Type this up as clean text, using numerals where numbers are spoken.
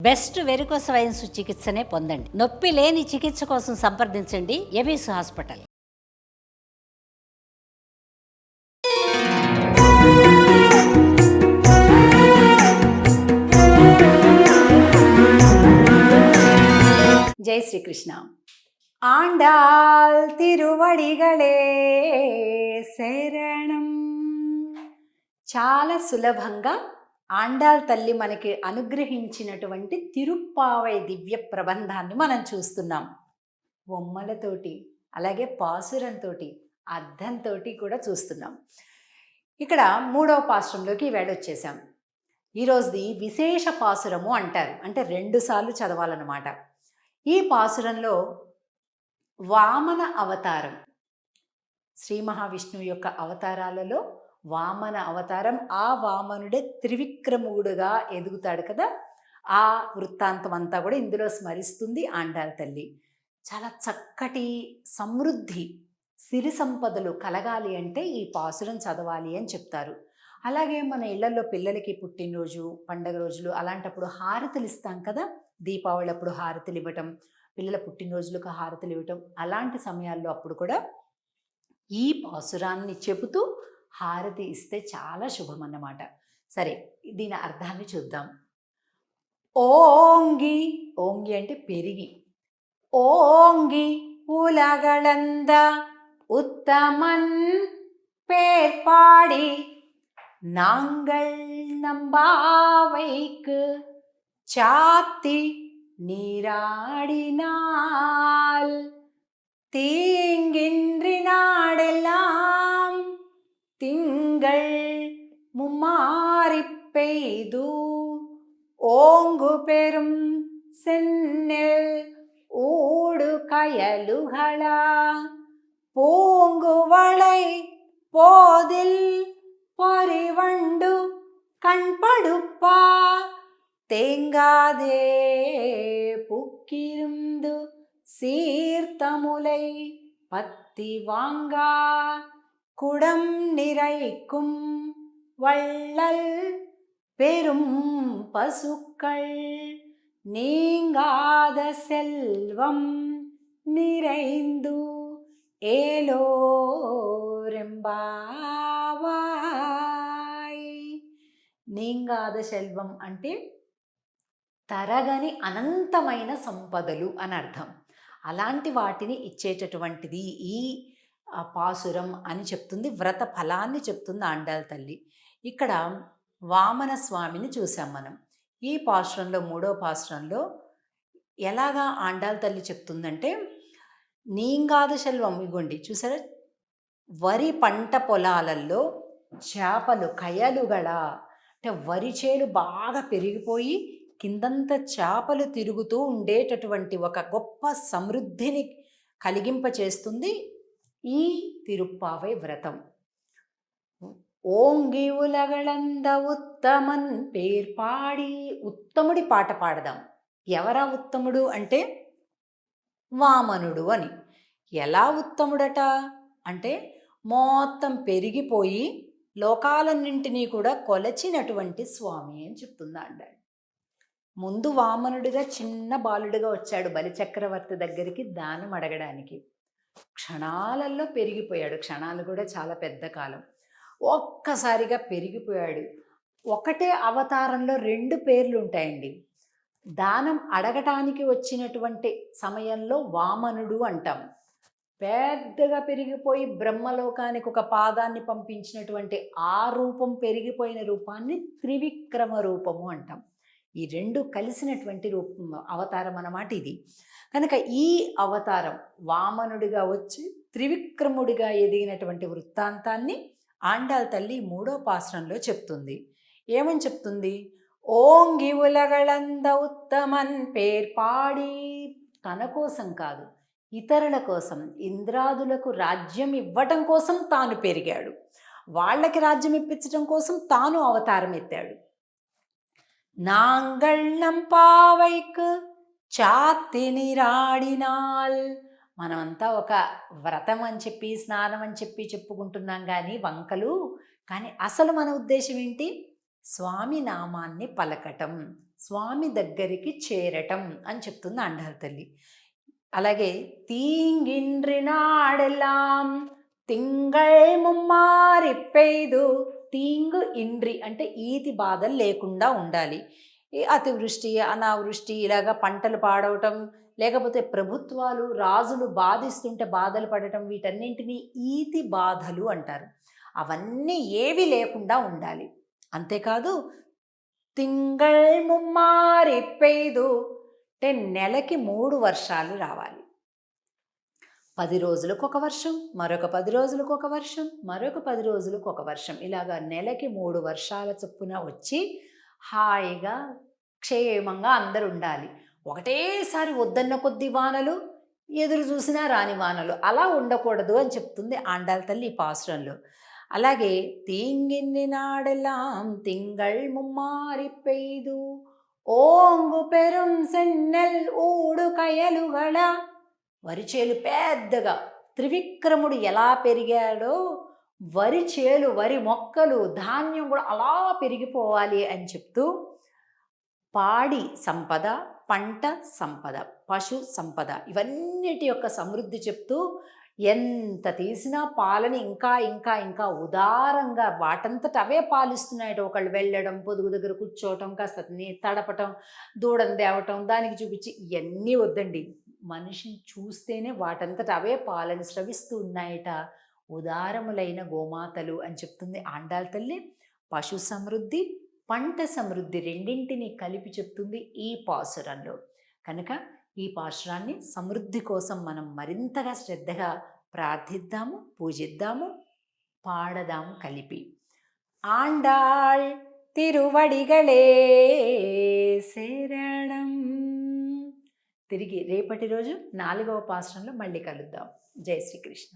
Best varicose veins చికిత్సనే పొందండి. నొప్పి లేని చికిత్స కోసం సంప్రదించండి ఎబిస్ హాస్పిటల్. జై శ్రీకృష్ణ. ఆండాల్ తిరువడిగలే శరణం. చాలా సులభంగా ఆండాల్ తల్లి మనకి అనుగ్రహించినటువంటి తిరుప్పావై దివ్య ప్రబంధాన్ని మనం చూస్తున్నాం. బొమ్మలతోటి అలాగే పాసురంతో అర్థంతో కూడా చూస్తున్నాం. ఇక్కడ 3వ పాసురంలోకి వేడొచ్చేసాం. ఈరోజుది విశేష పాసురము అంటారు, అంటే 2 సార్లు చదవాలన్నమాట. ఈ పాసురంలో వామన అవతారం, శ్రీ మహావిష్ణువు యొక్క అవతారాలలో వామన అవతారం, ఆ వామనుడే త్రివిక్రముడుగా ఎదుగుతాడు కదా, ఆ వృత్తాంతం అంతా కూడా ఇందులో స్మరిస్తుంది ఆండాల్ తల్లి. చాలా చక్కటి సమృద్ధి సిరి సంపదలు కలగాలి అంటే ఈ పాసురం చదవాలి అని చెప్తారు. అలాగే మన ఇళ్లలో పిల్లలకి పుట్టినరోజు పండగ రోజులు అలాంటప్పుడు హారతులు ఇస్తాం కదా, దీపావళి అప్పుడు హారతులు ఇవ్వటం, పిల్లల పుట్టినరోజులకు హారతులు ఇవ్వటం, అలాంటి సమయాల్లో అప్పుడు కూడా ఈ పాసురాన్ని చెబుతూ హారతి ఇస్తే చాలా శుభం అన్నమాట. సరే, దీని అర్థాన్ని చూద్దాం. ఓంగి, ఓంగి అంటే పెరిగి, ఓంగి ఉలగళంద ఉత్తమన్ పేర్పాడి நாங்கள் நம்பாவைக்கு சாத்தி நீராடினால் தீங்கின்றி நாடெல்லாம் திங்கள் மும்மாறி பெய்து ஓங்கு பெரும் சென்னெல் ஊடு கயலுகளா பூங்குவளை போதில் పరివండు కణ్పడుప్పా தேங்காதே புக்கிருந்து சீர்த்தமுலை பத்தி வாங்கா குடம் நிறைக்கும் வள்ளல் பெரும் பசுக்கள் நீங்காத செல்வம் நிறைந்து ఏలోరెంబావాయ్. నీంగాద సెల్వం అంటే తరగని అనంతమైన సంపదలు అని అర్థం. అలాంటి వాటిని ఇచ్చేటటువంటిది ఈ పాసురం అని చెప్తుంది, వ్రత ఫలాన్ని చెప్తుంది ఆండాల్ తల్లి. ఇక్కడ వామన స్వామిని చూసాం మనం. ఈ పాసురంలో 3వ పాసురంలో ఎలాగా ఆండాల్ తల్లి చెప్తుందంటే, నీంగాద సెల్వం ఇగోండి చూసారా, వరి పంట పొలాలలో చేపలు కయలుగల అంటే వరి చేలు బాగా పెరిగిపోయి కిందంతా చేపలు తిరుగుతూ ఉండేటటువంటి ఒక గొప్ప సమృద్ధిని కలిగింపచేస్తుంది ఈ తిరుప్పావై వ్రతం. ఓంగి ఉలగళంద ఉత్తమన్ పేర్పాడి, ఉత్తముడి పాట పాడదాం. ఎవరా ఉత్తముడు అంటే వామనుడు అని. ఎలా ఉత్తముడట అంటే మొత్తం పెరిగిపోయి లోకాలన్నింటినీ కూడా కొలచినటువంటి స్వామి అని చెప్తుంది ఆండాల్. ముందు వామనుడిగా చిన్న బాలుడిగా వచ్చాడు బలిచక్రవర్తి దగ్గరికి దానం అడగడానికి. క్షణాలలో పెరిగిపోయాడు, క్షణాలు కూడా చాలా పెద్ద కాలం. ఒక్కసారిగా పెరిగిపోయాడు. ఒకటే అవతారంలో 2 పేర్లు ఉంటాయండి. దానం అడగటానికి వచ్చినటువంటి సమయంలో వామనుడు అంటాం. పెద్దగా పెరిగిపోయి బ్రహ్మలోకానికి ఒక పాదాన్ని పంపించినటువంటి ఆ రూపం, పెరిగిపోయిన రూపాన్ని త్రివిక్రమ రూపము అంటాం. ఈ 2 కలిసినటువంటి రూపం అవతారం అన్నమాట ఇది. కనుక ఈ అవతారం వామనుడిగా వచ్చి త్రివిక్రముడిగా ఎదిగినటువంటి వృత్తాంతాన్ని ఆండాల్ తల్లి 3వ పాసురంలో చెప్తుంది. ఏమని చెప్తుంది? ఓంగి ఉలగళంద ఉత్తమన్ పేర్పాడి, తన కోసం కాదు ఇతరుల కోసం, ఇంద్రాదులకు రాజ్యం ఇవ్వటం కోసం తాను పెరిగాడు, వాళ్ళకి రాజ్యం ఇప్పించడం కోసం తాను అవతారం ఎత్తాడు. నాంగళ్ నంపావైకు చాతి నీరాడినాల్. మనమంతా ఒక వ్రతం అని చెప్పి స్నానం అని చెప్పి చెప్పుకుంటున్నాం కానీ వంకలు, కానీ అసలు మన ఉద్దేశం ఏంటి? స్వామి నామాన్ని పలకటం, స్వామి దగ్గరికి చేరటం అని చెప్తుంది ఆండాళ్ళ తల్లి. అలాగే తీంగిన్రి నాడెల్లాం తింగళ్ ముమ్మారి పెయ్దు, తీంగు ఇండ్రి అంటే ఈతి బాధలు లేకుండా ఉండాలి. ఈ అతివృష్టి అనావృష్టి ఇలాగా పంటలు పాడవటం, లేకపోతే ప్రభుత్వాలు రాజులు బాధిస్తుంటే బాధలు పడటం, వీటన్నింటినీ ఈతి బాధలు అంటారు. అవన్నీ ఏవి లేకుండా ఉండాలి. అంతేకాదు తింగళ్ ముమ్మారి పెయ్దు అంటే నెలకి 3 వర్షాలు రావాలి. 10 రోజులకు ఒక వర్షం, మరొక 10 రోజులకు ఒక వర్షం, మరొక 10 రోజులకు ఒక వర్షం, ఇలాగా నెలకి 3 వర్షాల చొప్పున వచ్చి హాయిగా క్షేమంగా అందరు ఉండాలి. ఒకటేసారి వద్దన్న కొద్ది వానలు, ఎదురు చూసినా రాని వానలు అలా ఉండకూడదు అని చెప్తుంది ఆండాళ్ళ తల్లి ఈ పాసురంలో. అలాగే తీంగిన్ని నాడెల్లాం తింగళ్ ముమ్మారి పెయ్దు, ఓంగు పెరుం సెన్నెల్ ఊడు కయలుగళ. వరిచేలు పెద్దగా త్రివిక్రముడు ఎలా పెరిగాడో వరి చేలు, వరి మొక్కలు, ధాన్యం కూడా అలా పెరిగిపోవాలి అని చెప్తూ పాడి సంపద, పంట సంపద, పశు సంపద ఇవన్నిటి యొక్క సమృద్ధి చెప్తూ ఎంత తీసినా పాలని ఇంకా ఇంకా ఇంకా ఉదారంగా వాటంతట అవే పాలిస్తున్నాయట. ఒకళ్ళు వెళ్ళడం, పొదుగు దగ్గర కూర్చోవటం, కాస్త తడపటం, దూడను తేవటం, దానికి చూపించి ఇవన్నీ వద్దండి. మనిషిని చూస్తేనే వాటంతట అవే పాలను స్రవిస్తూ ఉన్నాయట. ఉదారములైన గోమాతలు అని చెప్తుంది ఆండాళ్ళ తల్లి. పశు సమృద్ధి, పంట సమృద్ధి రెండింటినీ కలిపి చెప్తుంది ఈ పాసురంలో. కనుక ఈ పాసురాన్ని సమృద్ధి కోసం మనం మరింతగా శ్రద్ధగా ప్రార్థిద్దాము, పూజిద్దాము, పాడదాము కలిపి. ఆండాళ్ తిరువడిగళే శరణం. తిరిగి రేపటి రోజు 4వ పాసురంలో మళ్ళీ కలుద్దాం. జై శ్రీకృష్ణ.